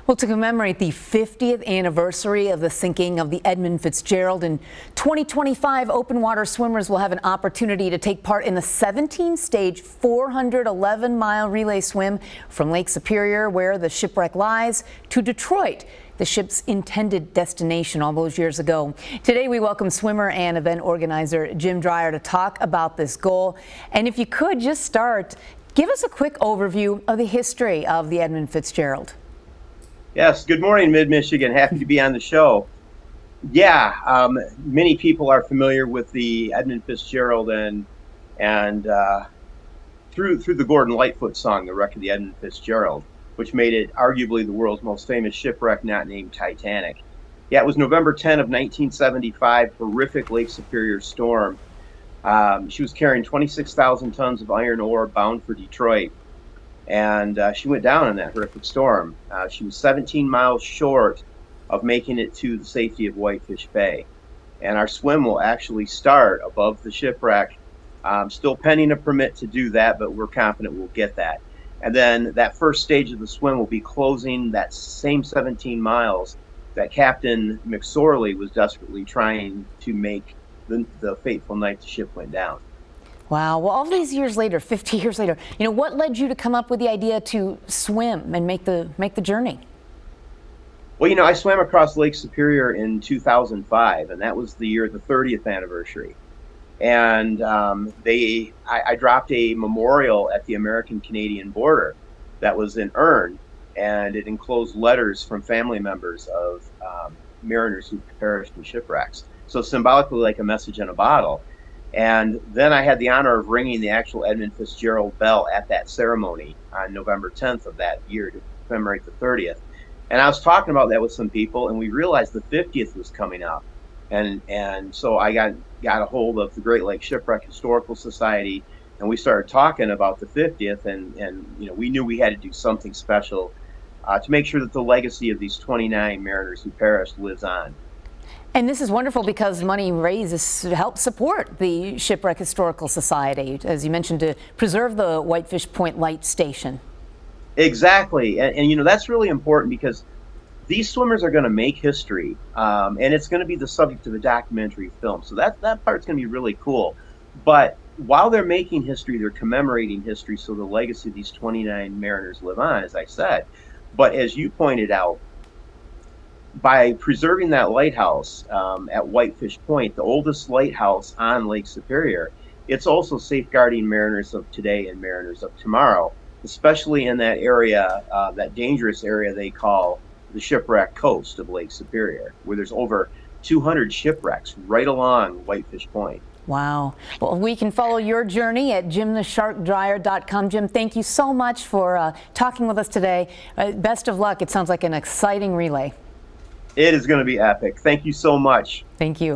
Well, to commemorate the 50th anniversary of the sinking of the Edmund Fitzgerald in 2025, open water swimmers will have an opportunity to take part in the 17-stage 411-mile relay swim from Lake Superior, where the shipwreck lies, to Detroit, the ship's intended destination all those years ago. Today, we welcome swimmer and event organizer Jim Dreyer to talk about this goal. And if you could just start, give us a quick overview of the history of the Edmund Fitzgerald. Yes, good morning, Mid-Michigan. Happy to be on the show. Yeah, many people are familiar with the Edmund Fitzgerald and through the Gordon Lightfoot song, The Wreck of the Edmund Fitzgerald, which made it arguably the world's most famous shipwreck not named Titanic. Yeah, it was November 10 of 1975, horrific Lake Superior storm. She was carrying 26,000 tons of iron ore bound for Detroit. And she went down in that horrific storm. She was 17 miles short of making it to the safety of Whitefish Bay. And our swim will actually start above the shipwreck. Still pending a permit to do that, but we're confident we'll get that. And then that first stage of the swim will be closing that same 17 miles that Captain McSorley was desperately trying to make the fateful night the ship went down. Wow. Well, all these years later, 50 years later, what led you to come up with the idea to swim and make the journey? Well, I swam across Lake Superior in 2005, and that was the year of the 30th anniversary. And I dropped a memorial at the American-Canadian border that was an urn, and it enclosed letters from family members of mariners who perished in shipwrecks. So symbolically, like a message in a bottle. And then I had the honor of ringing the actual Edmund Fitzgerald bell at that ceremony on November 10th of that year to commemorate the 30th. And I was talking about that with some people, and we realized the 50th was coming up. And so I got a hold of the Great Lakes Shipwreck Historical Society, and we started talking about the 50th, and we knew we had to do something special to make sure that the legacy of these 29 mariners who perished lives on. And this is wonderful because money raised helps support the Shipwreck Historical Society, as you mentioned, to preserve the Whitefish Point Light Station. Exactly. And that's really important because these swimmers are going to make history, and it's going to be the subject of a documentary film. So that part's going to be really cool. But while they're making history, they're commemorating history, so the legacy of these 29 mariners live on, as I said. But as you pointed out, by preserving that lighthouse at Whitefish Point, the oldest lighthouse on Lake Superior, it's also safeguarding mariners of today and mariners of tomorrow, especially in that area, that dangerous area they call the shipwreck coast of Lake Superior, where there's over 200 shipwrecks right along Whitefish Point. Wow. Well, we can follow your journey at jimthesharkdryer.com. Jim, thank you so much for talking with us today. Best of luck. It sounds like an exciting relay. It is going to be epic. Thank you so much. Thank you.